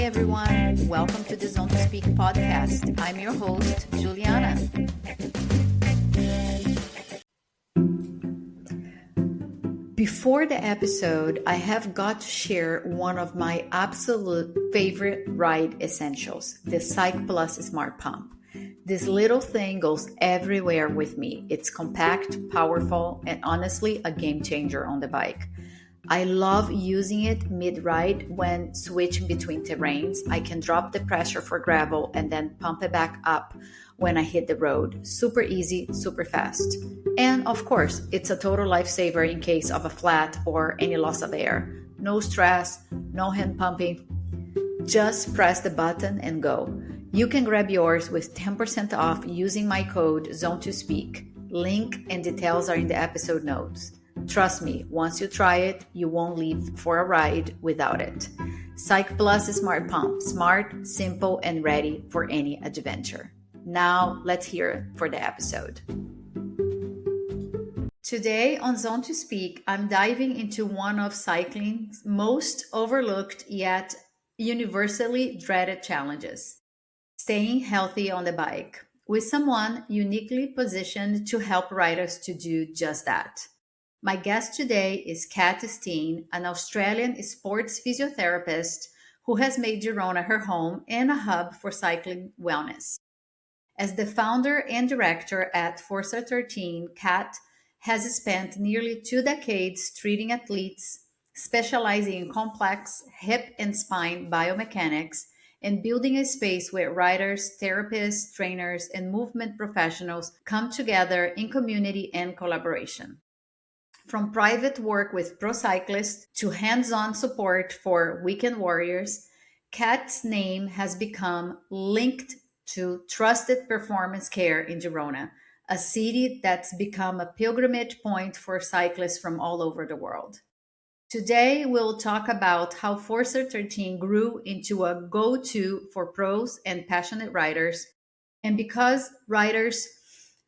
everyone. Welcome to the Zone to Speak podcast. I'm your host, Juliana. Before the episode, I have got to share one of my absolute favorite ride essentials, the Cyc Plus Smart Pump. This little thing goes everywhere with me. It's compact, powerful, and honestly a game changer on the bike. I love using it mid-ride when switching between terrains. I can drop the pressure for gravel and then pump it back up when I hit the road. Super easy, super fast. And of course, it's a total lifesaver in case of a flat or any loss of air. No stress, no hand pumping. Just press the button and go. You can grab yours with 10% off using my code ZONE2SPEAK. Link and details are in the episode notes. Trust me, once you try it, you won't leave for a ride without it. Cyc Plus Smart Pump. Smart, simple, and ready for any adventure. Now, let's hear it for the episode. Today on Zone to Speak, I'm diving into one of cycling's most overlooked yet universally dreaded challenges, staying healthy on the bike, with someone uniquely positioned to help riders to do just that. My guest today is Kat Stene, an Australian sports physiotherapist who has made Girona her home and a hub for cycling wellness. As the founder and director at Forca13, Kat has spent nearly 2 decades treating athletes, specializing in complex hip and spine biomechanics, and building a space where riders, therapists, trainers, and movement professionals come together in community and collaboration. From private work with pro cyclists to hands-on support for weekend warriors, Kat's name has become linked to trusted performance care in Girona, a city that's become a pilgrimage point for cyclists from all over the world. Today, we'll talk about how Forca13 grew into a go-to for pros and passionate riders, and because riders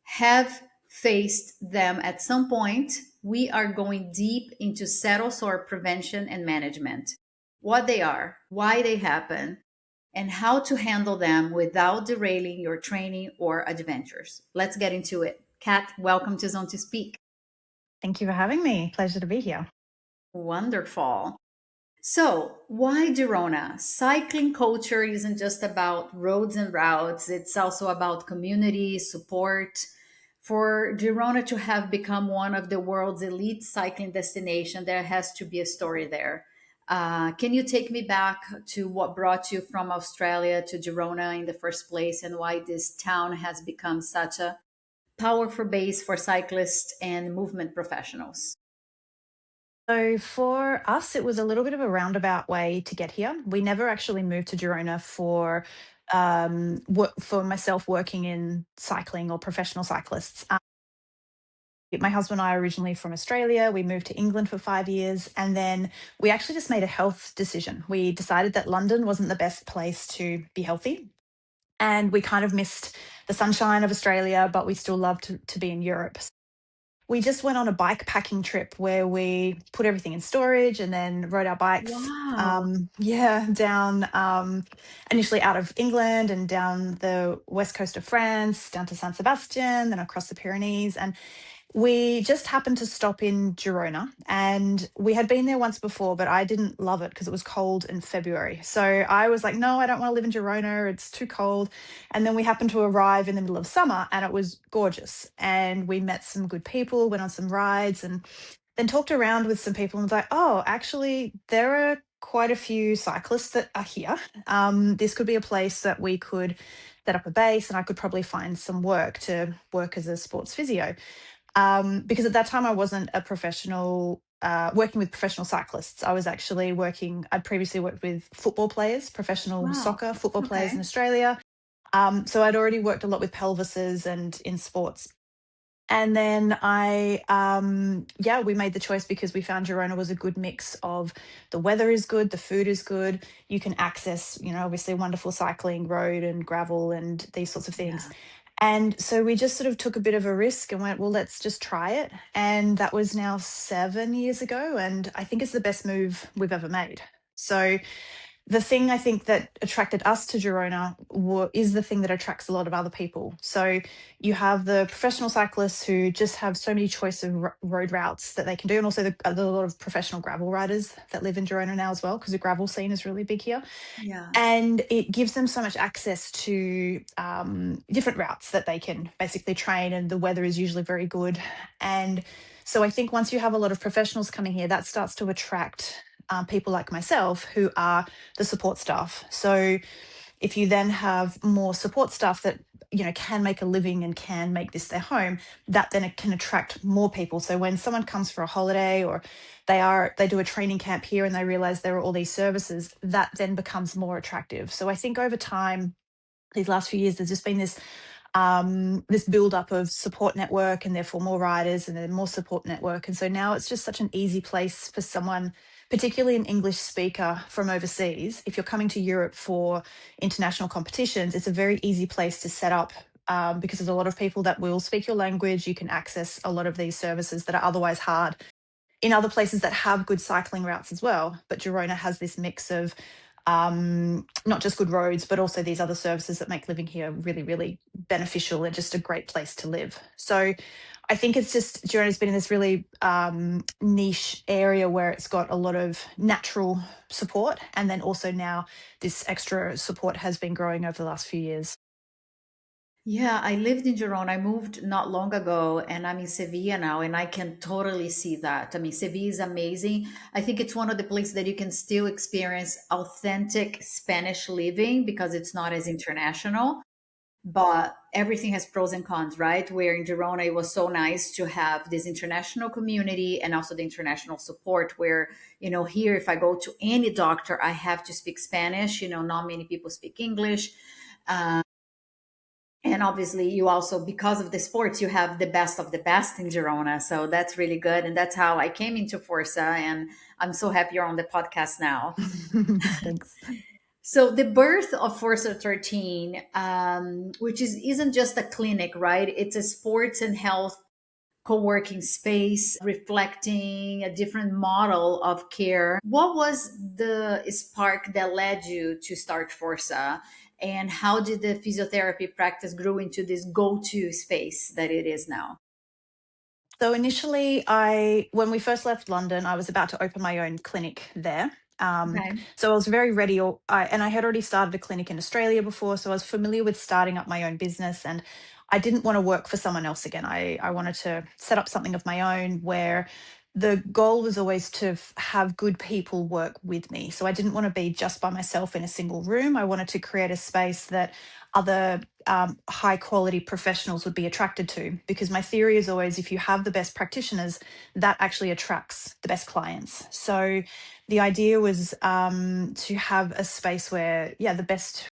have faced them at some point, we are going deep into saddle sore prevention and management, what they are, why they happen, and how to handle them without derailing your training or adventures. Let's get into it. Kat, welcome to Zone to Speak. Thank you for having me. Pleasure to be here. Wonderful. So, why Girona? Cycling culture isn't just about roads and routes, it's also about community, support. For Girona to have become one of the world's elite cycling destination, there has to be a story there. Can you take me back to what brought you from Australia to Girona in the first place and why this town has become such a powerful base for cyclists and movement professionals? So for us, it was a little bit of a roundabout way to get here. We never actually moved to Girona for myself working in cycling or professional cyclists. My husband and I are originally from Australia. We moved to England for 5 years, and then we actually just made a health decision. We decided that London wasn't the best place to be healthy, and we kind of missed the sunshine of Australia, but we still loved to be in Europe. We just went on a bike packing trip where we put everything in storage and then rode our bikes, Wow. down initially out of England and down the west coast of France, down to San Sebastian, then across the Pyrenees. And we just happened to stop in Girona, and we had been there once before, but I didn't love it because it was cold in February. So I was like, no, I don't want to live in Girona. It's too cold. And then we happened to arrive in the middle of summer and it was gorgeous. And we met some good people, went on some rides, and then talked around with some people and was like, oh, actually, there are quite a few cyclists that are here. This could be a place that we could set up a base and I could probably find some work to work as a sports physio. Because at that time I wasn't a professional working with professional cyclists. I was actually I'd previously worked with football players, professional Wow. soccer football players in Okay. Australia. So I'd already worked a lot with pelvises and in sports. And then we made the choice because we found Girona was a good mix of the weather is good, the food is good. You can access, obviously wonderful cycling, road and gravel and these sorts of things. Yeah. And so we just sort of took a bit of a risk and went, well, let's just try it. And that was now 7 years ago. And I think it's the best move we've ever made. So the thing I think that attracted us to Girona is the thing that attracts a lot of other people. So you have the professional cyclists who just have so many choice of road routes that they can do, and also the a lot of professional gravel riders that live in Girona now as well, because the gravel scene is really big here. Yeah. And it gives them so much access to different routes that they can basically train, and the weather is usually very good. And so I think once you have a lot of professionals coming here, that starts to attract people like myself who are the support staff. So if you then have more support staff that can make a living and can make this their home, that then it can attract more people. So when someone comes for a holiday, or they do a training camp here and they realize there are all these services, that then becomes more attractive. So I think over time, these last few years, there's just been this build up of support network, and therefore more riders and then more support network. And so now it's just such an easy place for someone, particularly an English speaker from overseas. If you're coming to Europe for international competitions, it's a very easy place to set up, because there's a lot of people that will speak your language. You can access a lot of these services that are otherwise hard in other places that have good cycling routes as well. But Girona has this mix of not just good roads, but also these other services that make living here really, really beneficial and just a great place to live. So I think it's just Girona's been in this really niche area where it's got a lot of natural support. And then also now this extra support has been growing over the last few years. Yeah, I lived in Girona. I moved not long ago and I'm in Sevilla now, and I can totally see that. I mean, Sevilla is amazing. I think it's one of the places that you can still experience authentic Spanish living because it's not as international, but everything has pros and cons, right? Where in Girona, it was so nice to have this international community and also the international support. Where, here, if I go to any doctor, I have to speak Spanish. Not many people speak English. And obviously, you also, because of the sports, you have the best of the best in Girona. So that's really good. And that's how I came into Forza. And I'm so happy you're on the podcast now. Thanks. So the birth of Forza 13, which isn't just a clinic, right? It's a sports and health co-working space reflecting a different model of care. What was the spark that led you to start Forza, and how did the physiotherapy practice grow into this go-to space that it is now? So initially, when we first left London, I was about to open my own clinic there. Okay. So I was very ready, and I had already started a clinic in Australia before, so I was familiar with starting up my own business, and I didn't want to work for someone else again. I wanted to set up something of my own where the goal was always to have good people work with me. So I didn't want to be just by myself in a single room. I wanted to create a space that other high quality professionals would be attracted to, because my theory is always, if you have the best practitioners, that actually attracts the best clients. So the idea was to have a space where, yeah, the best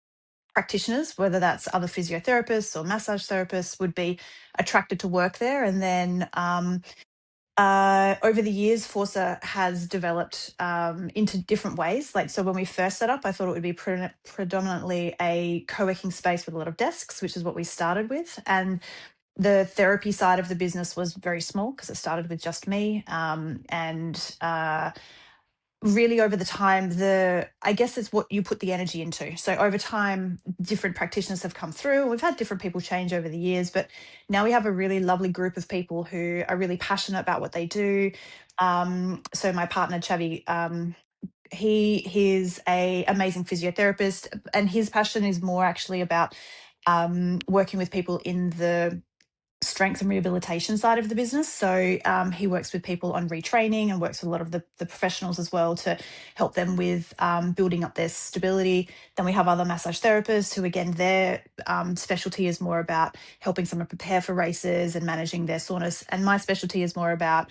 practitioners, whether that's other physiotherapists or massage therapists, would be attracted to work there. And then over the years, Forza has developed into different ways. Like, so when we first set up, I thought it would be predominantly a co-working space with a lot of desks, which is what we started with. And the therapy side of the business was very small because it started with just me. And really over the time, I guess it's what you put the energy into. So over time, different practitioners have come through. We've had different people change over the years, but now we have a really lovely group of people who are really passionate about what they do. So my partner Chavi, he's a amazing physiotherapist, and his passion is more actually about working with people in the strength and rehabilitation side of the business. So he works with people on retraining and works with a lot of the professionals as well to help them with building up their stability. Then we have other massage therapists who, again, their specialty is more about helping someone prepare for races and managing their soreness. And my specialty is more about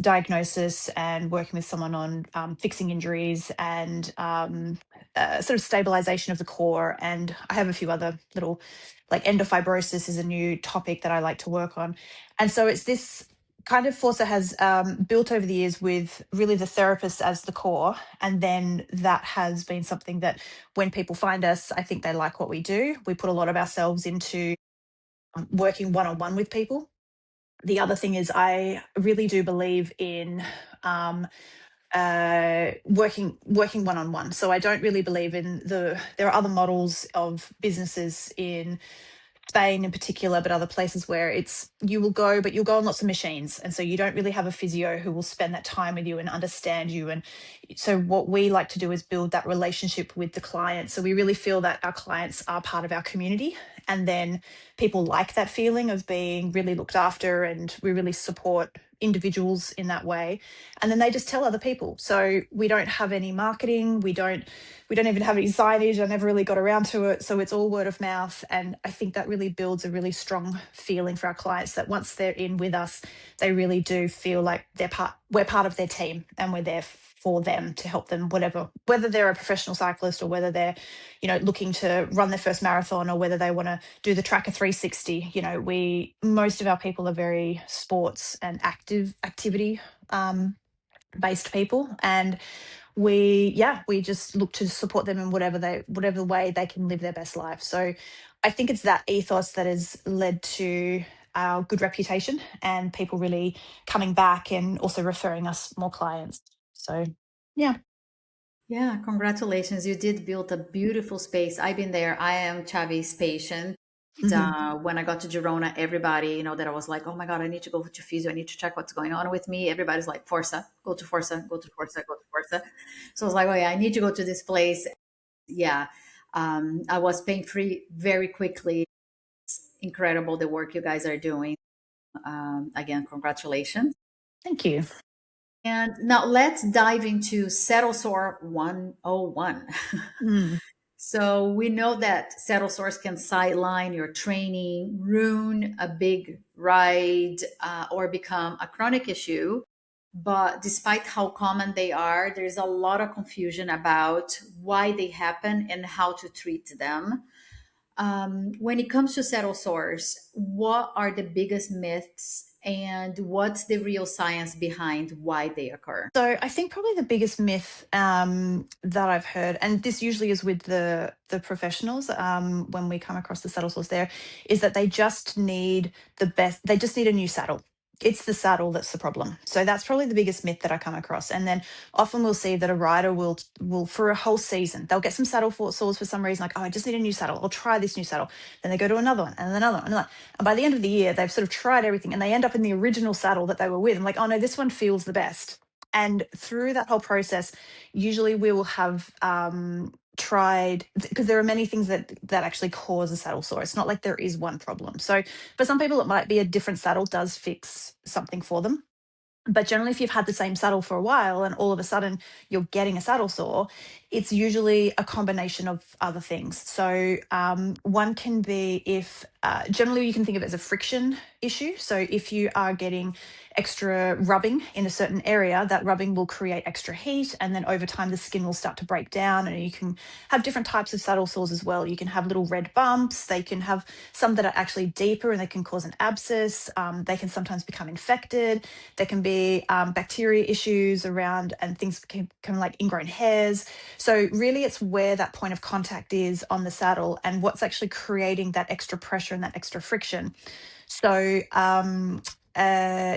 diagnosis and working with someone on fixing injuries and sort of stabilization of the core. And I have a few other little, like endofibrosis is a new topic that I like to work on. And so it's this kind of Forza has built over the years with really the therapist as the core. And then that has been something that when people find us, I think they like what we do. We put a lot of ourselves into working one on one with people. The other thing is, I really do believe in working one on one. So I don't really believe in there are other models of businesses in Spain in particular, but other places where it's you will go, but you'll go on lots of machines. And so you don't really have a physio who will spend that time with you and understand you. And so what we like to do is build that relationship with the client. So we really feel that our clients are part of our community. And then people like that feeling of being really looked after, and we really support individuals in that way. And then they just tell other people. So we don't have any marketing. We don't even have any signage. I never really got around to it. So it's all word of mouth. And I think that really builds a really strong feeling for our clients that once they're in with us, they really do feel like we're part of their team, and we're there for them to help them, whether they're a professional cyclist or whether they're, looking to run their first marathon, or whether they want to do the Tracker 360. Most of our people are very sports and activity based people. And we just look to support them in whatever way they can live their best life. So I think it's that ethos that has led to our good reputation and people really coming back and also referring us more clients. So yeah. Yeah, congratulations. You did build a beautiful space. I've been there. I am Chavi's patient. Mhm. When I got to Girona, everybody, that I was like, oh my God, I need to go to physio. I need to check what's going on with me. Everybody's like, Forza, go to Forza, go to Forza, go to Forza. So I was like, oh yeah, I need to go to this place. Yeah. I was pain free very quickly. Incredible the work you guys are doing. Again, congratulations. Thank you. And now let's dive into Settle Sore 101. Mm. So we know that settle sores can sideline your training, ruin a big ride, or become a chronic issue. But despite how common they are, there's a lot of confusion about why they happen and how to treat them. When it comes to settle sores, what are the biggest myths and what's the real science behind why they occur? So I think probably the biggest myth that I've heard, and this usually is with the professionals when we come across the saddle sores, there is that they just need the best. They just need a new saddle. It's the saddle that's the problem. So that's probably the biggest myth that I come across. And then often we'll see that a rider will for a whole season they'll get some sores for some reason, like, oh, I just need a new saddle. I'll try this new saddle. Then they go to another one and another one and another one. And by the end of the year, they've sort of tried everything and they end up in the original saddle that they were with. I'm like, oh no, this one feels the best. And through that whole process, usually we will have tried, because there are many things that actually cause a saddle sore. It's not like there is one problem. So for some people, it might be a different saddle does fix something for them. But generally, if you've had the same saddle for a while and all of a sudden you're getting a saddle sore, it's usually a combination of other things. So, one can be if generally you can think of it as a friction issue. So, if you are getting extra rubbing in a certain area, that rubbing will create extra heat. And then over time, the skin will start to break down. And you can have different types of saddle sores as well. You can have little red bumps, they can have some that are actually deeper and they can cause an abscess. They can sometimes become infected. There can be bacteria issues around, and things can like ingrown hairs. So really, it's where that point of contact is on the saddle and what's actually creating that extra pressure and that extra friction. So,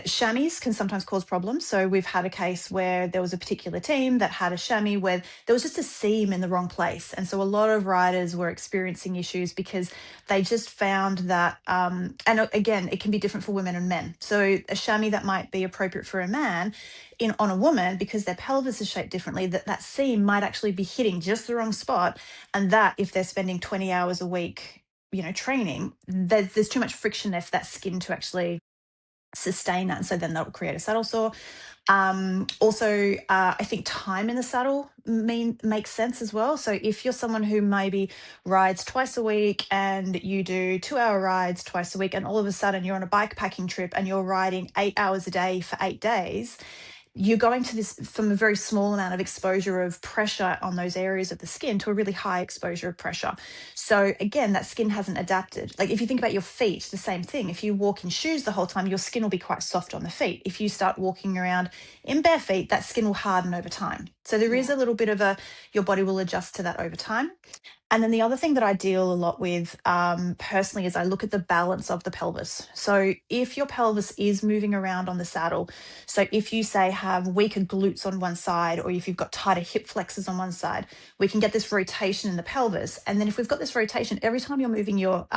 chamois can sometimes cause problems. So we've had a case where there was a particular team that had a chamois where there was just a seam in the wrong place, and so a lot of riders were experiencing issues because they just found that. And again, it can be different for women and men. So a chamois that might be appropriate for a man, in on a woman, because their pelvis is shaped differently, that seam might actually be hitting just the wrong spot, and that if they're spending 20 hours a week training, there's too much friction there for that skin to actually sustain that. And so then that'll create a saddle sore. Also, I think time in the saddle makes sense as well. So if you're someone who maybe rides twice a week and you do 2 hour rides twice a week, and all of a sudden you're on a bike packing trip and you're riding 8 hours a day for 8 days, you're going to this from a very small amount of exposure of pressure on those areas of the skin to a really high exposure of pressure. So again, that skin hasn't adapted. Like if you think about your feet, the same thing. If you walk in shoes the whole time, your skin will be quite soft on the feet. If you start walking around in bare feet, that skin will harden over time. So there is Yeah. a little bit of your body will adjust to that over time. And then the other thing that I deal a lot with personally is I look at the balance of the pelvis. So if your pelvis is moving around on the saddle, so if you say have weaker glutes on one side, or if you've got tighter hip flexors on one side, we can get this rotation in the pelvis. And then if we've got this rotation, every time you're moving your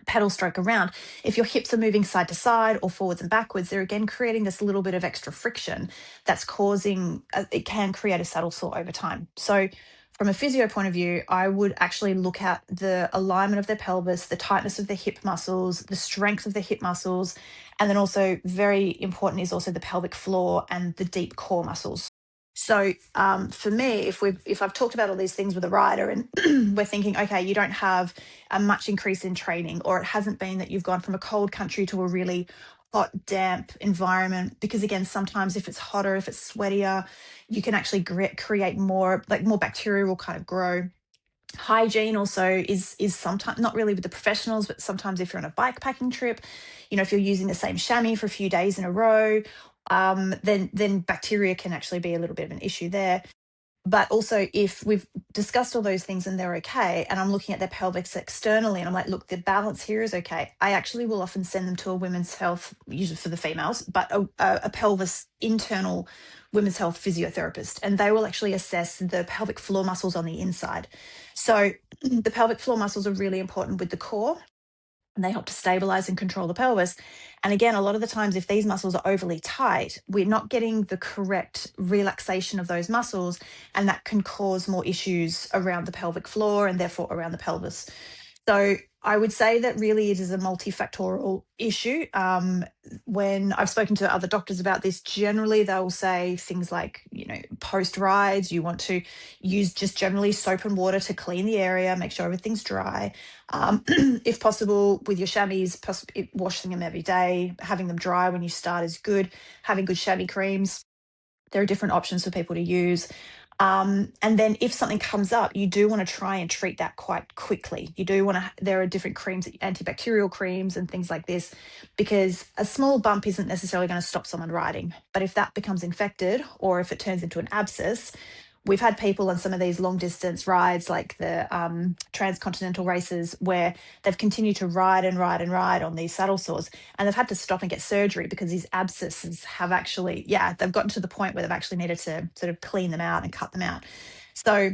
pedal stroke around, if your hips are moving side to side or forwards and backwards, they're again creating this little bit of extra friction that's causing, it can create a saddle sore over time. So from a physio point of view, I would actually look at the alignment of their pelvis, the tightness of the hip muscles, the strength of the hip muscles, and then also very important is also the pelvic floor and the deep core muscles. So for me, if I've talked about all these things with a rider and we're thinking, okay, you don't have a much increase in training, or it hasn't been that you've gone from a cold country to a really hot, damp environment, because again, sometimes if it's hotter, if it's sweatier, you can actually create more, like more bacteria will kind of grow. Hygiene also is sometimes not really with the professionals, but sometimes if you're on a bike packing trip, if you're using the same chamois for a few days in a row, then bacteria can actually be a little bit of an issue there. But also, if we've discussed all those things and they're okay, and I'm looking at their pelvis externally and I'm like, look, the balance here is okay, I actually will often send them to a women's health, usually for the females, but a pelvis internal women's health physiotherapist. And they will actually assess the pelvic floor muscles on the inside. So the pelvic floor muscles are really important with the core, and they help to stabilize and control the pelvis. And again, a lot of the times, if these muscles are overly tight, we're not getting the correct relaxation of those muscles, and that can cause more issues around the pelvic floor and therefore around the pelvis. So I would say that really it is a multifactorial issue. When I've spoken to other doctors about this, generally they'll say things like, post rides, you want to use just generally soap and water to clean the area, make sure everything's dry. If possible, with your chamois, washing them every day, having them dry when you start is good. Having good chamois creams. There are different options for people to use. And then if something comes up, you do want to try and treat that quite quickly. You do want to, there are different creams, antibacterial creams and things like this, because a small bump isn't necessarily going to stop someone riding. But if that becomes infected, or if it turns into an abscess, we've had people on some of these long distance rides, like the transcontinental races, where they've continued to ride and ride and ride on these saddle sores, and they've had to stop and get surgery because these abscesses have actually, they've gotten to the point where they've actually needed to sort of clean them out and cut them out. So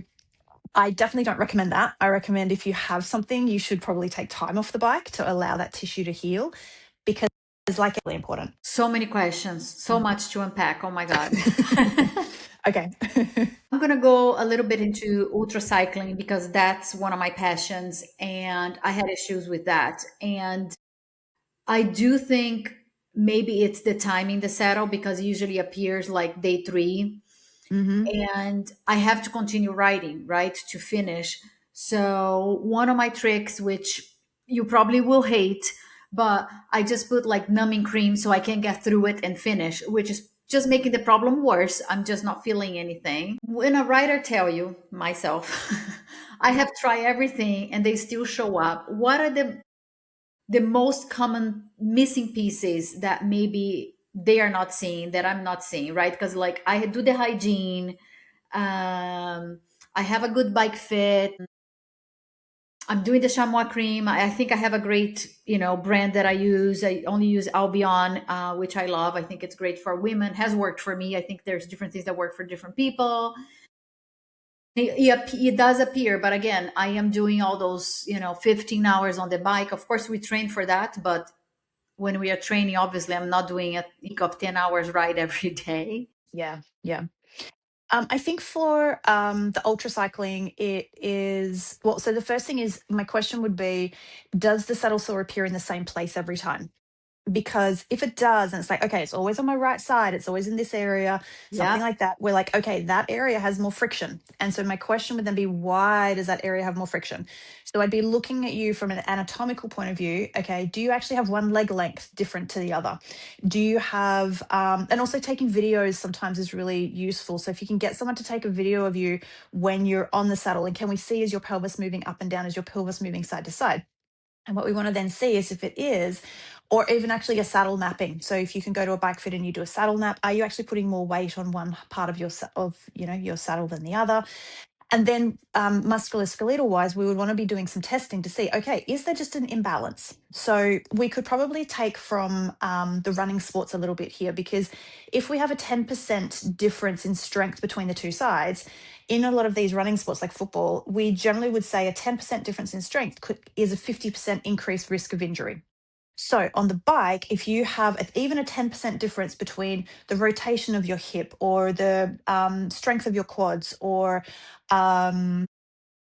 I definitely don't recommend that. I recommend if you have something, you should probably take time off the bike to allow that tissue to heal, because it's like really important. So many questions, so much to unpack. Oh my God. Okay. I'm going to go a little bit into ultra cycling because that's one of my passions, and I had issues with that. And I do think maybe it's the timing the saddle, because it usually appears like day 3, hmm and I have to continue riding, right, to finish. So one of my tricks, which you probably will hate, but I just put like numbing cream so I can get through it and finish, which is just making the problem worse. I'm just not feeling anything. When a rider tell you, myself, I have tried everything and they still show up, what are the most common missing pieces that maybe they are not seeing that I'm not seeing, right? Because like I do the hygiene, I have a good bike fit, I'm doing the chamois cream. I think I have a great, brand that I use. I only use Albion, which I love. I think it's great for women. Has worked for me. I think there's different things that work for different people. It does appear, but again, I am doing all those, 15 hours on the bike. Of course, we train for that, but when we are training, obviously, I'm not doing a week of 10 hours ride every day. Yeah. Yeah. I think for the ultra cycling, it is well. So the first thing is, my question would be, does the saddle sore appear in the same place every time? Because if it does, and it's like, okay, it's always on my right side, it's always in this area, something Yeah. like that, we're like, okay, that area has more friction. And so my question would then be, why does that area have more friction? So I'd be looking at you from an anatomical point of view. Okay, do you actually have one leg length different to the other? Do you have, and also taking videos sometimes is really useful. So if you can get someone to take a video of you when you're on the saddle, and can we see, is your pelvis moving up and down, is your pelvis moving side to side? And what we want to then see is if it is, or even actually a saddle mapping. So if you can go to a bike fit and you do a saddle map, are you actually putting more weight on one part of your your saddle than the other? And then, musculoskeletal wise, we would want to be doing some testing to see, okay, is there just an imbalance? So we could probably take from the running sports a little bit here, because if we have a 10% difference in strength between the two sides, in a lot of these running sports like football, we generally would say a 10% difference in strength is a 50% increased risk of injury. So on the bike, if you have even a 10% difference between the rotation of your hip or the strength of your quads, or um,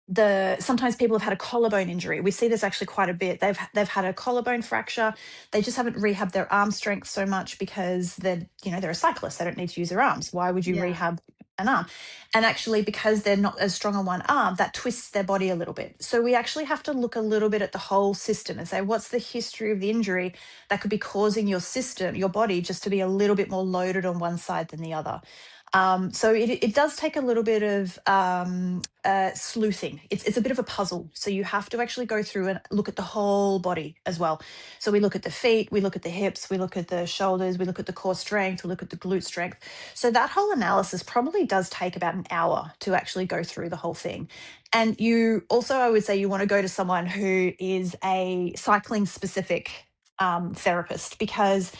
sometimes people have had a collarbone injury. We see this actually quite a bit. They've had a collarbone fracture. They just haven't rehabbed their arm strength so much because they're a cyclist. They don't need to use their arms. Why would you Yeah. rehab an arm? And actually, because they're not as strong on one arm, that twists their body a little bit. So we actually have to look a little bit at the whole system and say, what's the history of the injury that could be causing your system, your body, just to be a little bit more loaded on one side than the other. So it does take a little bit of sleuthing. It's a bit of a puzzle. So you have to actually go through and look at the whole body as well. So we look at the feet, we look at the hips, we look at the shoulders, we look at the core strength, we look at the glute strength. So that whole analysis probably does take about an hour to actually go through the whole thing. And you also, I would say, you want to go to someone who is a cycling specific therapist, because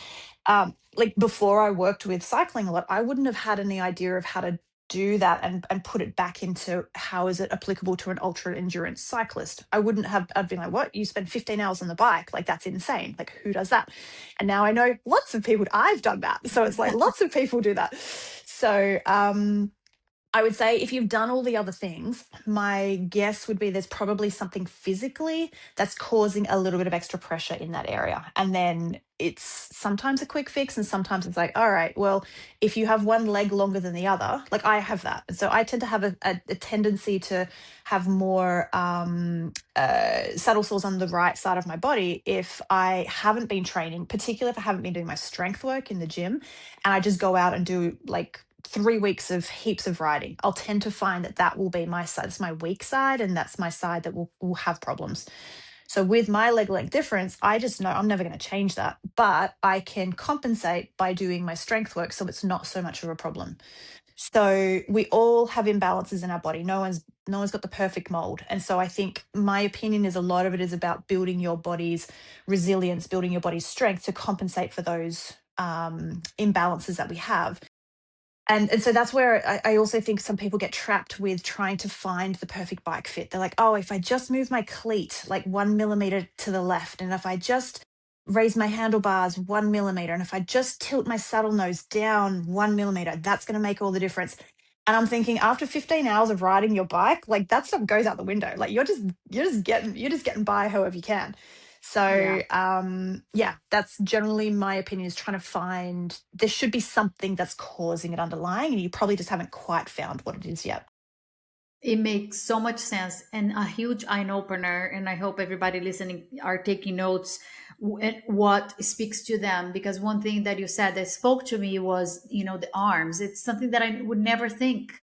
like before I worked with cycling a lot, I wouldn't have had any idea of how to do that and put it back into how is it applicable to an ultra endurance cyclist. I'd been like, what? You spend 15 hours on the bike? Like, that's insane. Like, who does that? And now I know lots of people, I've done that. So it's like lots of people do that. So I would say if you've done all the other things, my guess would be there's probably something physically that's causing a little bit of extra pressure in that area. And then it's sometimes a quick fix, and sometimes it's like, all right, well, if you have one leg longer than the other, like I have that. And so I tend to have a tendency to have more saddle sores on the right side of my body if I haven't been training, particularly if I haven't been doing my strength work in the gym, and I just go out and do like 3 weeks of heaps of riding. I'll tend to find that will be my side. It's my weak side, and that's my side that will have problems. So with my leg length difference, I just know I'm never going to change that, but I can compensate by doing my strength work, so it's not so much of a problem. So we all have imbalances in our body. No one's got the perfect mold. And so I think my opinion is a lot of it is about building your body's resilience, building your body's strength to compensate for those imbalances that we have. And so that's where I also think some people get trapped with trying to find the perfect bike fit. They're like, oh, if I just move my cleat like 1 millimeter to the left, and if I just raise my handlebars 1 millimeter, and if I just tilt my saddle nose down 1 millimeter, that's going to make all the difference. And I'm thinking, after 15 hours of riding your bike, like that stuff goes out the window. Like you're just getting by however you can. Yeah. So yeah, that's generally my opinion, is trying to find there should be something that's causing it underlying, and you probably just haven't quite found what it is yet. It makes so much sense and a huge eye opener. And I hope everybody listening are taking notes at what speaks to them. Because one thing that you said that spoke to me was, the arms. It's something that I would never think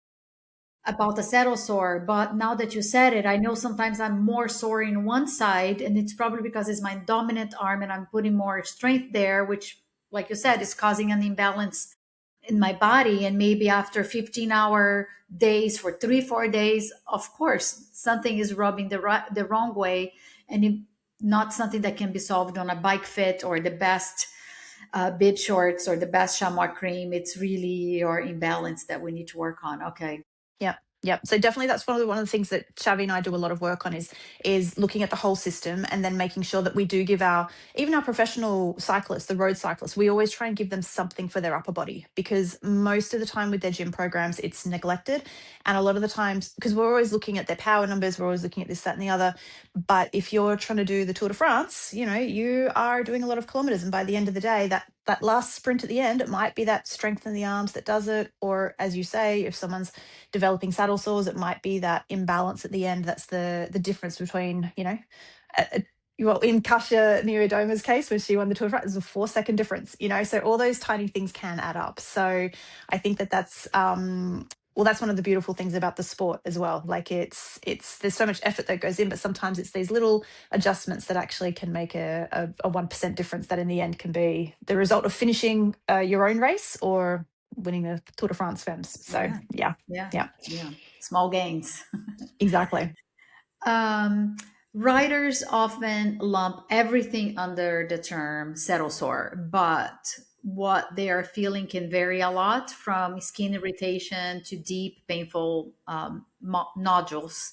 about the saddle sore. But now that you said it, I know sometimes I'm more sore in one side, and it's probably because it's my dominant arm and I'm putting more strength there, which, like you said, is causing an imbalance in my body. And maybe after 15-hour days for 3 4 days, of course something is rubbing the wrong way, and not something that can be solved on a bike fit or the best bib shorts or the best chamois cream. It's really your imbalance that we need to work on. Okay. Yeah. Yeah. So definitely that's one of the things that Xavi and I do a lot of work on, is looking at the whole system, and then making sure that we do give even our professional cyclists, the road cyclists, we always try and give them something for their upper body, because most of the time with their gym programs it's neglected. And a lot of the times, because we're always looking at their power numbers, we're always looking at this, that, and the other. But if you're trying to do the Tour de France, you are doing a lot of kilometers, and by the end of the day, that last sprint at the end, it might be that strength in the arms that does it. Or as you say, if someone's developing saddle sores, it might be that imbalance at the end. That's the difference between, well, in Kasia Niewiadoma's case, when she won the Tour de France, there's a 4-second difference, so all those tiny things can add up. So I think that's well, that's one of the beautiful things about the sport as well. Like it's there's so much effort that goes in, but sometimes it's these little adjustments that actually can make a 1% difference, that in the end can be the result of finishing your own race or winning the Tour de France Femmes. So Yeah. yeah, Yeah. yeah. Yeah. Small gains. Exactly. Um, Writers often lump everything under the term settle sore, but what they are feeling can vary a lot from skin irritation to deep, painful nodules.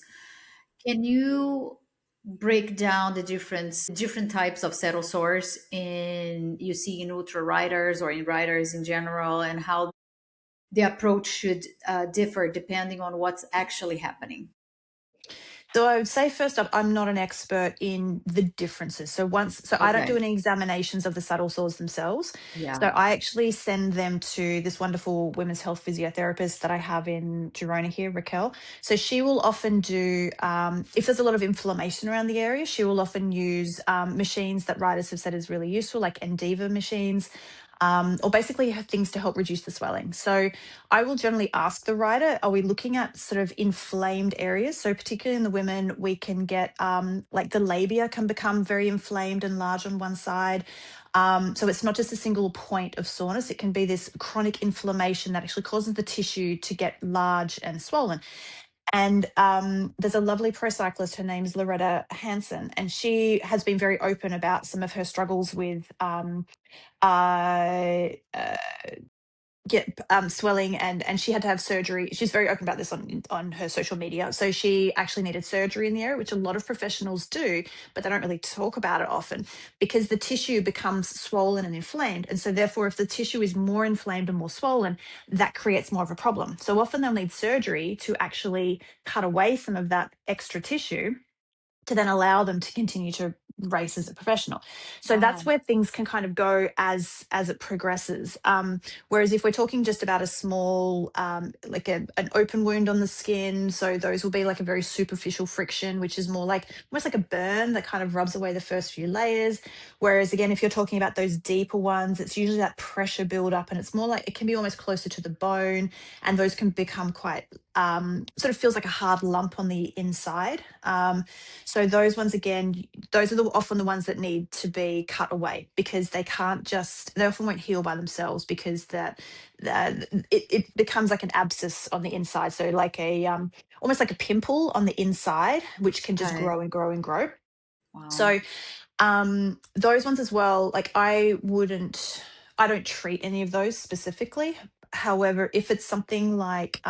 Can you break down the different types of settle sores in you see in ultra riders or in riders in general, and how the approach should differ depending on what's actually happening? So I would say first up, I'm not an expert in the differences. So I don't do Okay. any examinations of the saddle sores themselves. So Yeah. I actually send them to this wonderful women's health physiotherapist that I have in Girona here, Raquel. So she will often do, if there's a lot of inflammation around the area, she will often use machines that riders have said is really useful, like Endiva machines. Or basically have things to help reduce the swelling. So I will generally ask the rider, are we looking at sort of inflamed areas? So particularly in the women, we can get like the labia can become very inflamed and large on one side. So it's not just a single point of soreness, it can be this chronic inflammation that actually causes the tissue to get large and swollen. And there's a lovely pro cyclist, her name's Loretta Hansen, and she has been very open about some of her struggles with uh, uh, get swelling, and she had to have surgery. She's very open about this on her social media. So she actually needed surgery in the area, which a lot of professionals do, but they don't really talk about it often because the tissue becomes swollen and inflamed. And so therefore, if the tissue is more inflamed and more swollen, that creates more of a problem. So often they'll need surgery to actually cut away some of that extra tissue to then allow them to continue to race as a professional. So that's Wow. where things can kind of go as it progresses. Whereas if we're talking just about a small, like an open wound on the skin, so those will be like a very superficial friction, which is more like almost like a burn that kind of rubs away the first few layers. Whereas again, if you're talking about those deeper ones, it's usually that pressure build up, and it's more like it can be almost closer to the bone, and those can become quite sort of feels like a hard lump on the inside. So those ones again, those are often the ones that need to be cut away because they can't just they often won't heal by themselves because it becomes like an abscess on the inside. So like a almost like a pimple on the inside, which can just Okay. grow and grow and grow. Wow. So those ones as well, like I don't treat any of those specifically. However, if it's something like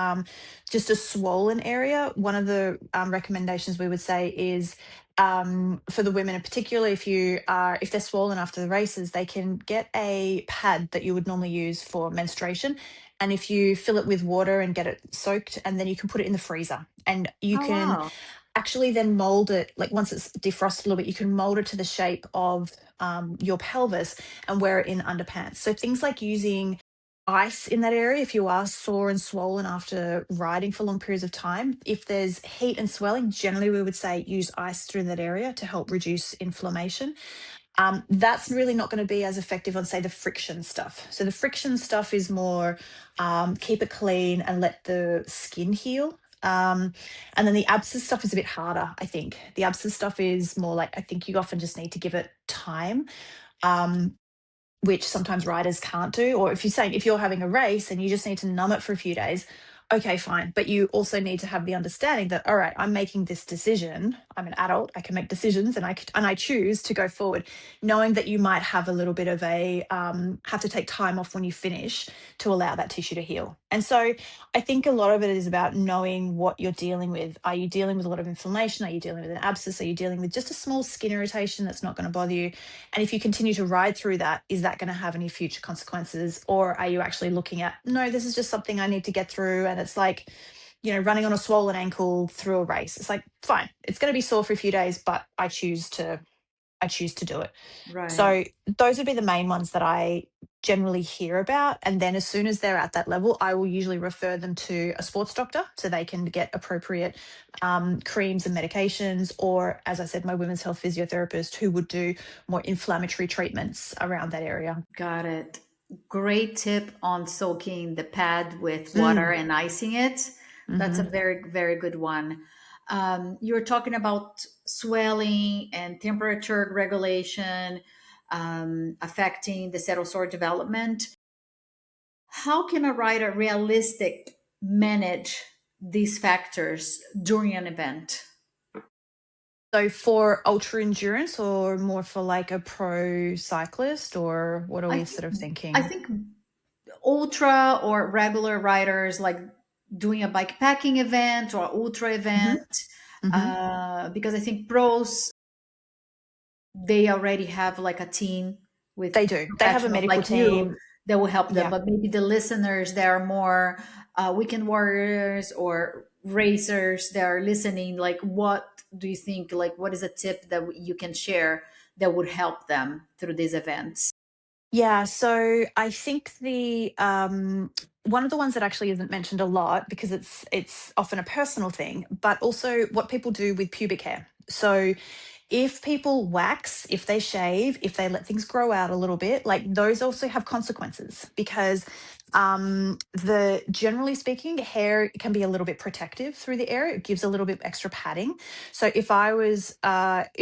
just a swollen area, one of the recommendations we would say is for the women, and particularly if they're swollen after the races, they can get a pad that you would normally use for menstruation. And if you fill it with water and get it soaked, and then you can put it in the freezer, and you Oh, can wow. actually then mold it, like once it's defrosted a little bit, you can mold it to the shape of your pelvis and wear it in underpants. So things like using ice in that area if you are sore and swollen after riding for long periods of time. If there's heat and swelling, generally we would say use ice through that area to help reduce inflammation. That's really not going to be as effective on, say, the friction stuff. So the friction stuff is more keep it clean and let the skin heal. And then the abscess stuff is a bit harder, I think. The abscess stuff is more like, I think you often just need to give it time. Um, which sometimes riders can't do. Or if you're having a race and you just need to numb it for a few days, okay, fine. But you also need to have the understanding that, all right, I'm making this decision. I'm an adult. I can make decisions, and I choose to go forward, knowing that you might have a little bit of a have to take time off when you finish to allow that tissue to heal. And so I think a lot of it is about knowing what you're dealing with. Are you dealing with a lot of inflammation? Are you dealing with an abscess? Are you dealing with just a small skin irritation that's not going to bother you? And if you continue to ride through that, is that going to have any future consequences? Or are you actually looking at, no, this is just something I need to get through? And it's like, running on a swollen ankle through a race. It's like, fine, it's going to be sore for a few days, but I choose to do it. Right. So those would be the main ones that I generally hear about. And then as soon as they're at that level, I will usually refer them to a sports doctor so they can get appropriate creams and medications. Or, as I said, my women's health physiotherapist who would do more inflammatory treatments around that area. Got it. Great tip on soaking the pad with water Mm, and icing it. That's a hmm very, very good one. You were talking about swelling and temperature regulation affecting the settle sore development. How can a rider realistic manage these factors during an event? So for ultra endurance or more for like a pro cyclist, or what are I we think sort of I thinking? think ultra or regular riders like doing a bike packing event or ultra event, Hmm. Hmm. because I think pros, they already have like a team with They do. They have a professionals medical like you team. that will help them. Yeah. But maybe the listeners that are more weekend warriors or racers that are listening, like what do you think? Like, what is a tip that you can share that would help them through these events? Yeah, so I think the one of the ones that actually isn't mentioned a lot because it's often a personal thing, but also what people do with pubic hair. So if people wax, if they shave, if they let things grow out a little bit, like those also have consequences because the generally speaking, hair can be a little bit protective through the air. It gives a little bit extra padding. So if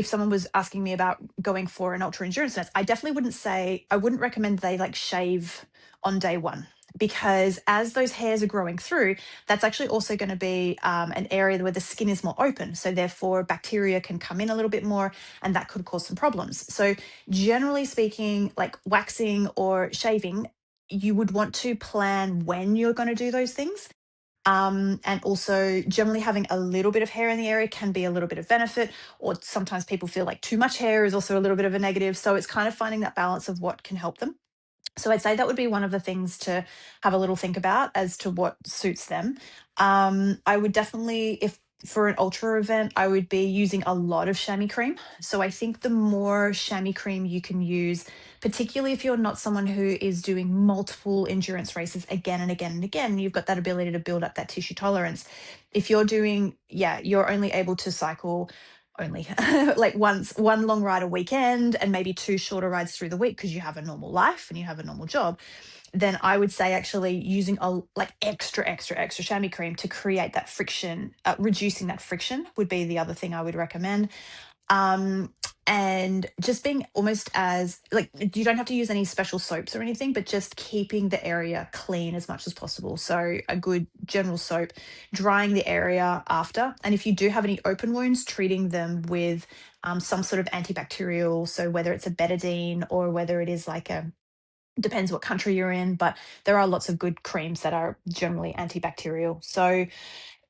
someone was asking me about going for an ultra endurance test, I wouldn't recommend they like shave on day one because as those hairs are growing through, that's actually also going to be an area where the skin is more open. So therefore, bacteria can come in a little bit more, and that could cause some problems. So generally speaking, like waxing or shaving, you would want to plan when you're going to do those things. And also, generally having a little bit of hair in the area can be a little bit of benefit, or sometimes people feel like too much hair is also a little bit of a negative. So it's kind of finding that balance of what can help them. So I'd say that would be one of the things to have a little think about as to what suits them. I would definitely, if for an ultra event, I would be using a lot of chamois cream. So I think the more chamois cream you can use, particularly if you're not someone who is doing multiple endurance races again and again and again, you've got that ability to build up that tissue tolerance. If you're doing, yeah, you're only able to cycle only like one long ride a weekend and maybe two shorter rides through the week because you have a normal life and you have a normal job, then I would say actually using a like extra chamois cream to create that friction, reducing that friction would be the other thing I would recommend. um and just being almost as like, you don't have to use any special soaps or anything, but just keeping the area clean as much as possible. So a good general soap, drying the area after, and if you do have any open wounds, treating them with some sort of antibacterial. So whether it's a betadine or whether it is like a, depends what country you're in, but there are lots of good creams that are generally antibacterial. So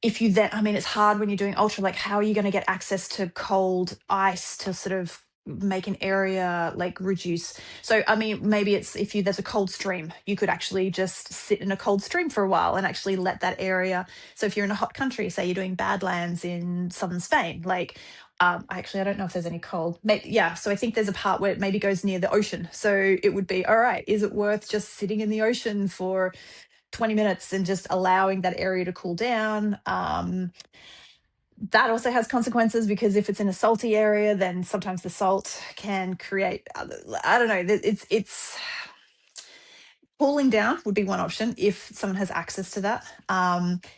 if you then, I mean, it's hard when you're doing ultra, like, how are you going to get access to cold ice to sort of make an area like reduce? So, I mean, maybe it's if you, there's a cold stream, you could actually just sit in a cold stream for a while and actually let that area. So, if you're in a hot country, say you're doing Badlands in southern Spain, like, actually, I don't know if there's any cold. Yeah, so I think there's a part where it maybe goes near the ocean. So it would be, all right, is it worth just sitting in the ocean for 20 minutes and just allowing that area to cool down? That also has consequences because if it's in a salty area, then sometimes the salt can create, I don't know, it's cooling down would be one option if someone has access to that.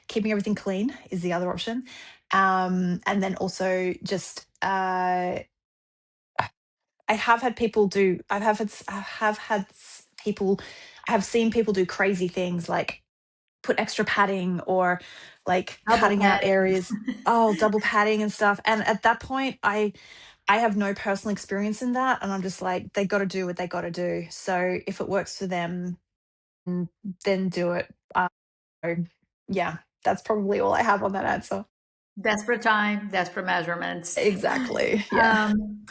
Keeping everything clean is the other option. And then also just, I have had people do, I have had people, I have seen people do crazy things like put extra padding or like Double cutting out padding. areas. Oh, double padding and stuff. And at that point, I have no personal experience in that, and I'm just like, they got to do what they got to do. So if it works for them, then do it. So, yeah, that's probably all I have on that answer. Desperate time, desperate measurements. Exactly. Yeah. Um,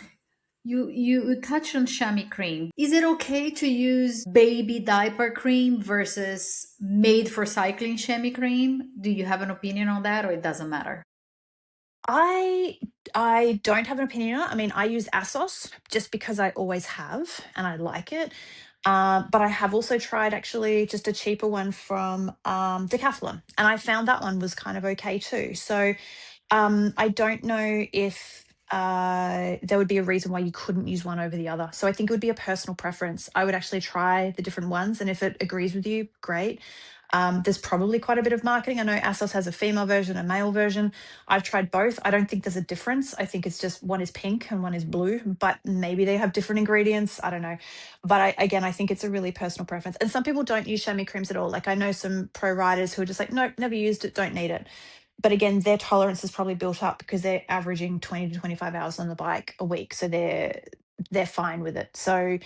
you touched on chamois cream. Is it okay to use baby diaper cream versus made for cycling chamois cream? Do you have an opinion on that, or it doesn't matter? I I don't have an opinion on it. I mean, I use ASOS just because I always have and I like it. But I have also tried actually just a cheaper one from Decathlon, and I found that one was kind of okay too. So I don't know if there would be a reason why you couldn't use one over the other. So I think it would be a personal preference. I would actually try the different ones, and if it agrees with you, great. There's probably quite a bit of marketing. I know ASOS has a female version, a male version. I've tried both. I don't think there's a difference. I think it's just one is pink and one is blue, but maybe they have different ingredients. I don't know. But again, I think it's a really personal preference. And some people don't use chamois creams at all. Like I know some pro riders who are just like, nope, never used it, don't need it. But again, their tolerance is probably built up because they're averaging 20 to 25 hours on the bike a week. So they're fine with it. So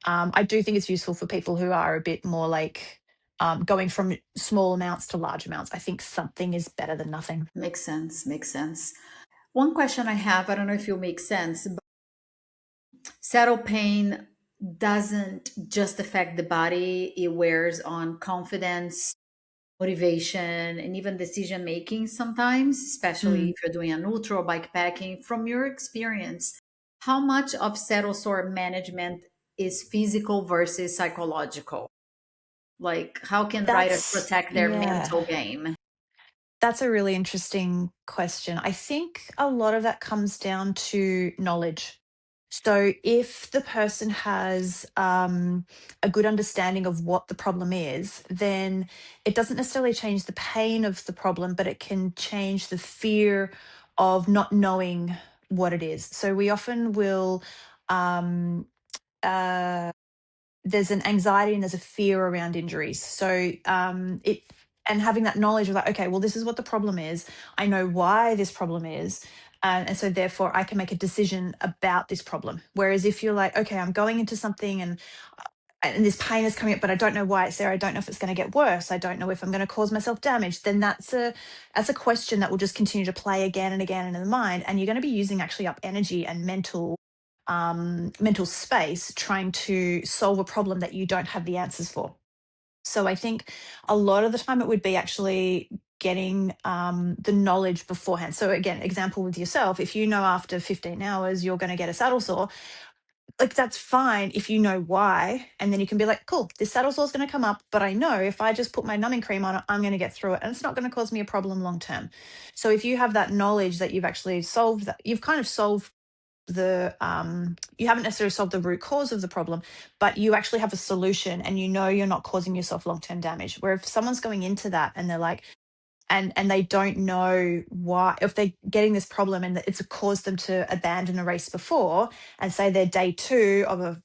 I do think it's useful for people who are a bit more like going from small amounts to large amounts. I think something is better than nothing. Makes sense. Makes sense. One question I have, I don't know if you'll make sense, but saddle pain doesn't just affect the body, it wears on confidence, motivation, and even decision making sometimes, especially Mm. if you're doing an ultra or bike packing. From your experience, how much of saddle sore management is physical versus psychological? Like, how can riders protect their Yeah. mental game? That's a really interesting question. I think a lot of that comes down to knowledge. So, if the person has a good understanding of what the problem is, then it doesn't necessarily change the pain of the problem, but it can change the fear of not knowing what it is. So, we often will um, uh, there's an anxiety and there's a fear around injuries. So it and having that knowledge of like, okay, well, this is what the problem is. I know why this problem is. And so therefore I can make a decision about this problem. Whereas if you're like, okay, I'm going into something and this pain is coming up, but I don't know why it's there. I don't know if it's going to get worse. I don't know if I'm going to cause myself damage. Then that's a question that will just continue to play again and again in the mind, and you're going to be using actually up energy and mental space trying to solve a problem that you don't have the answers for. So I think a lot of the time it would be actually getting the knowledge beforehand. So again, example with yourself, if you know after 15 hours you're going to get a saddle sore, like that's fine if you know why, and then you can be like, cool, this saddle sore is going to come up, but I know if I just put my numbing cream on it, I'm going to get through it and it's not going to cause me a problem long term. So if you have that knowledge that you've actually solved that, you've kind of solved you haven't necessarily solved the root cause of the problem, but you actually have a solution and you know you're not causing yourself long-term damage. Where if someone's going into that and they're like, and they don't know why, if they're getting this problem and it's caused them to abandon a race before, and say they're day two of a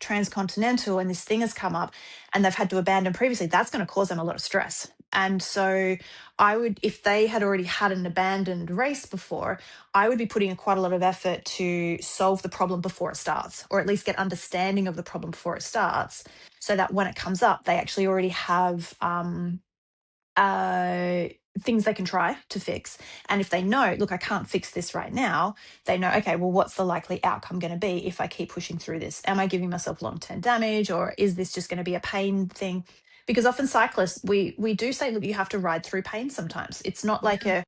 transcontinental and this thing has come up and they've had to abandon previously, that's going to cause them a lot of stress. And so I would, if they had already had an abandoned race before, I would be putting in quite a lot of effort to solve the problem before it starts, or at least get understanding of the problem before it starts, so that when it comes up they actually already have uh, things they can try to fix. And if they know, look, I can't fix this right now, they know, okay, well, what's the likely outcome going to be if I keep pushing through this? Am I giving myself long term damage, or is this just going to be a pain thing? Because often cyclists, we do say, look, you have to ride through pain sometimes. It's not like Yeah. a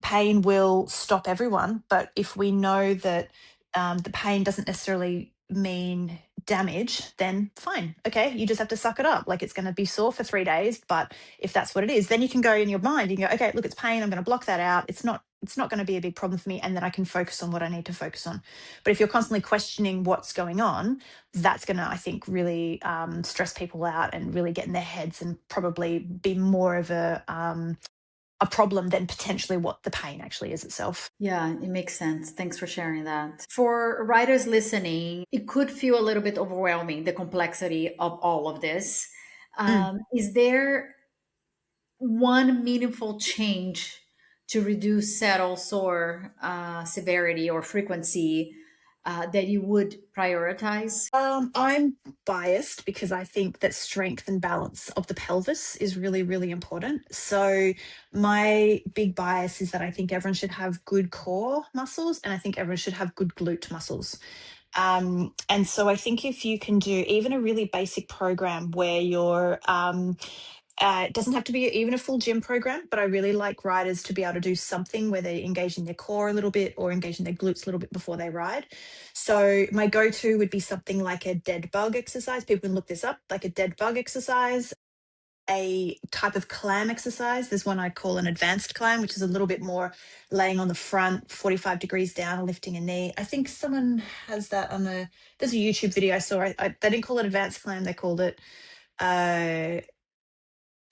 pain will stop everyone, but if we know that the pain doesn't necessarily mean damage, then fine. Okay, you just have to suck it up. Like it's going to be sore for 3 days, but if that's what it is, then you can go in your mind. You can go, okay, look, it's pain. I'm going to block that out. It's not going to be a big problem for me, and then I can focus on what I need to focus on. But if you're constantly questioning what's going on, that's going to, I think, really stress people out and really get in their heads and probably be more of a problem than potentially what the pain actually is itself. Yeah, it makes sense. Thanks for sharing that. For writers listening, it could feel a little bit overwhelming, the complexity of all of this. Mm. Is there one meaningful change to reduce saddle sore severity or frequency that you would prioritize? I'm biased because I think that strength and balance of the pelvis is really, really important. So, my big bias is that I think everyone should have good core muscles and I think everyone should have good glute muscles. And so, I think if you can do even a really basic program where you're it doesn't have to be even a full gym program, but I really like riders to be able to do something where they engage in their core a little bit or engage in their glutes a little bit before they ride. So my go-to would be something like a dead bug exercise. People can look this up, like a dead bug exercise. a type of clam exercise. There's one I call an advanced clam, which is a little bit more laying on the front, 45 degrees down, lifting a knee. I think someone has that on there's a YouTube video I saw. They didn't call it advanced clam, they called it uh,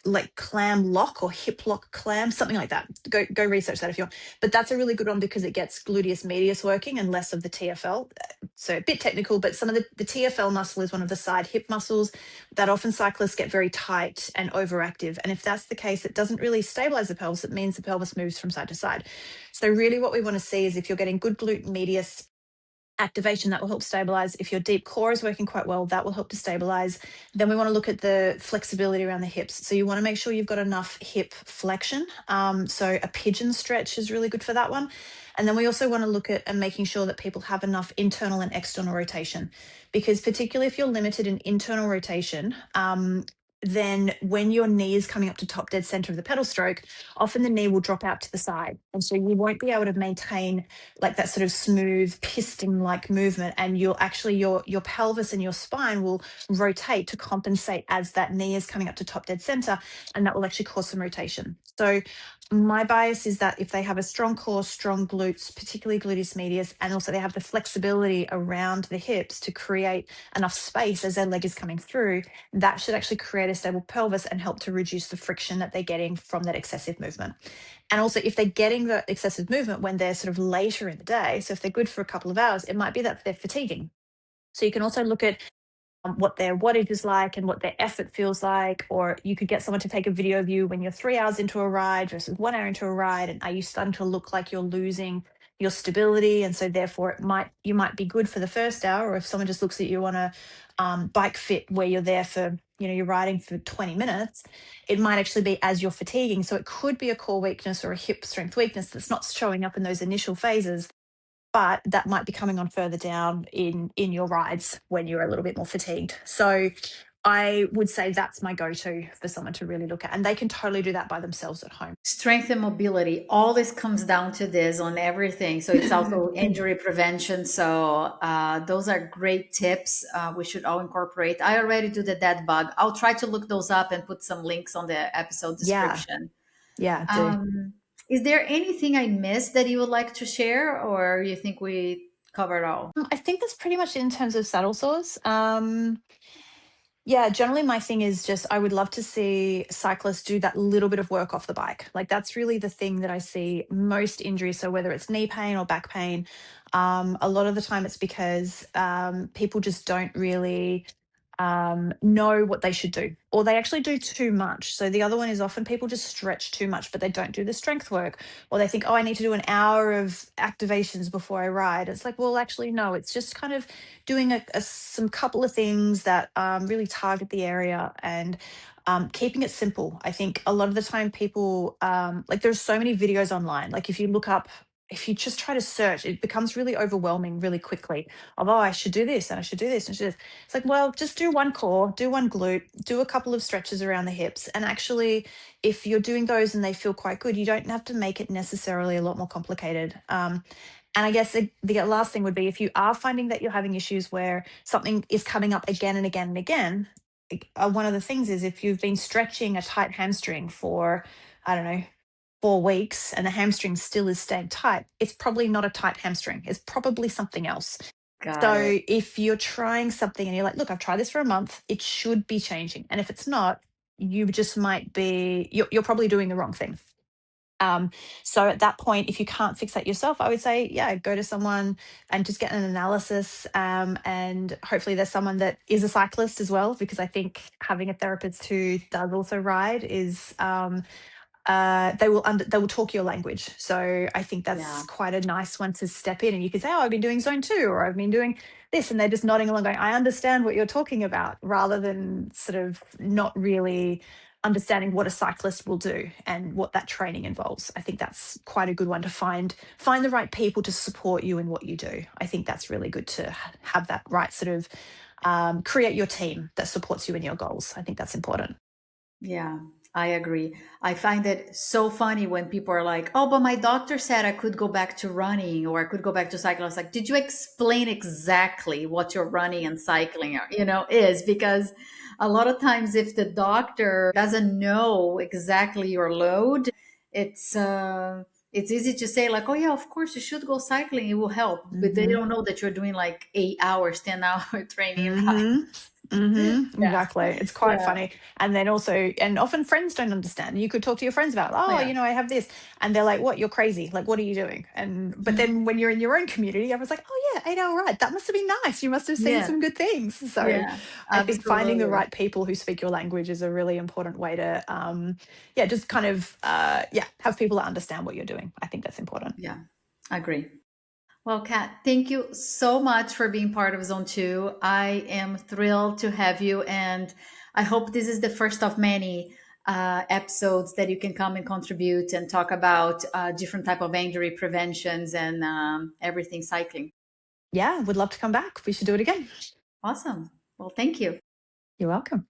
like clam lock or hip lock clam, something like that. Go research that if you want. But that's a really good one because it gets gluteus medius working and less of the TFL. So a bit technical, but some of the TFL muscle is one of the side hip muscles that often cyclists get very tight and overactive. And if that's the case, it doesn't really stabilize the pelvis. It means the pelvis moves from side to side. So really what we want to see is if you're getting good glute medius activation, that will help stabilize. If your deep core is working quite well, that will help to stabilize. Then we want to look at the flexibility around the hips. So you want to make sure you've got enough hip flexion. So a pigeon stretch is really good for that one. And then we also want to look at and making sure that people have enough internal and external rotation, because particularly if you're limited in internal rotation, then when your knee is coming up to top dead center of the pedal stroke, often the knee will drop out to the side. And so you won't be able to maintain like that sort of smooth piston like movement, and you'll actually your pelvis and your spine will rotate to compensate as that knee is coming up to top dead center, and that will actually cause some rotation. So my bias is that if they have a strong core, strong glutes, particularly gluteus medius, and also they have the flexibility around the hips to create enough space as their leg is coming through, that should actually create a stable pelvis and help to reduce the friction that they're getting from that excessive movement. And also, if they're getting the excessive movement when they're sort of later in the day, so if they're good for a couple of hours, it might be that they're fatiguing. So you can also look at what their wattage is like and what their effort feels like. Or you could get someone to take a video of you when you're 3 hours into a ride versus 1 hour into a ride. And are you starting to look like you're losing your stability? And so therefore you might be good for the first hour. Or if someone just looks at you on a bike fit where you're there for, you're riding for 20 minutes, it might actually be as you're fatiguing. So it could be a core weakness or a hip strength weakness that's not showing up in those initial phases, but that might be coming on further down in your rides when you're a little bit more fatigued. So I would say that's my go-to for someone to really look at, and they can totally do that by themselves at home. Strength and mobility, all this comes down to this on everything. So it's also injury prevention. So those are great tips. We should all incorporate. I already do the dead bug. I'll try to look those up and put some links on the episode Yeah, description. yeah, do. um, is there anything I missed that you would like to share, or you think we covered all? I think that's pretty much it in terms of saddle sores. Yeah, generally my thing is just I would love to see cyclists do that little bit of work off the bike. Like that's really the thing that I see most injuries. So whether it's knee pain or back pain, a lot of the time it's because people just don't really know what they should do, or they actually do too much. So the other one is often people just stretch too much, but they don't do the strength work, or they think, oh, I need to do an hour of activations before I ride. It's like, well, actually, no, it's just kind of doing some couple of things that really target the area and keeping it simple. I think a lot of the time people like there's so many videos online. Like if you just try to search, it becomes really overwhelming really quickly. Of, oh, I should do this and I should do this and I should do this. It's like, well, just do one core, do one glute, do a couple of stretches around the hips. And actually, if you're doing those and they feel quite good, you don't have to make it necessarily a lot more complicated. And I guess the last thing would be if you are finding that you're having issues where something is coming up again and again and again, one of the things is if you've been stretching a tight hamstring for, I don't know, 4 weeks and the hamstring still is staying tight, it's probably not a tight hamstring. It's probably something else. Got it. So if you're trying something and you're like, look, I've tried this for a month, it should be changing. And if it's not, you just might be, you're probably doing the wrong thing. Um, so at that point, if you can't fix that yourself, I would say, yeah, go to someone and just get an analysis. And hopefully there's someone that is a cyclist as well, because I think having a therapist who does also ride is they will talk your language. So I think that's Yeah. quite a nice one to step in, and you can say, "Oh, I've been doing zone 2, or I've been doing this," and they're just nodding along, going, "I understand what you're talking about," rather than sort of not really understanding what a cyclist will do and what that training involves. I think that's quite a good one to find the right people to support you in what you do. I think that's really good to have that right sort of create your team that supports you in your goals. I think that's important. Yeah, I agree. I find it so funny when people are like, "Oh, but my doctor said I could go back to running or I could go back to cycling." I was like, "Did you explain exactly what your running and cycling are, is?" Because a lot of times if the doctor doesn't know exactly your load, it's easy to say like, oh yeah, of course you should go cycling, it will help, but they Mm-hmm. don't know that you're doing like 8 hours, 10 hour training. Mm-hmm. Mm-hmm. Yeah, Exactly. It's quite yeah, funny. And then also, and often friends don't understand. You could talk to your friends about, oh, yeah. I have this. And they're like, what? You're crazy. Like, what are you doing? And, but Mhm. then when you're in your own community, I was like, oh, yeah, 8 hour ride. That must have been nice. You must have seen Yeah, some good things. So yeah, I think finding the absolutely. right people who speak your language is a really important way to, yeah, just kind of, yeah, have people that understand what you're doing. I think that's important. Yeah, agree. Well, Kat, thank you so much for being part of Zone 2. I am thrilled to have you, and I hope this is the first of many episodes that you can come and contribute and talk about different type of injury preventions and everything cycling. Yeah, would love to come back. We should do it again. Awesome. Well, thank you. You're welcome.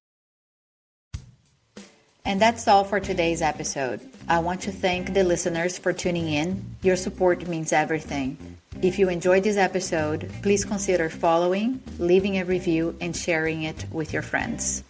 And that's all for today's episode. I want to thank the listeners for tuning in. Your support means everything. If you enjoyed this episode, please consider following, leaving a review, and sharing it with your friends.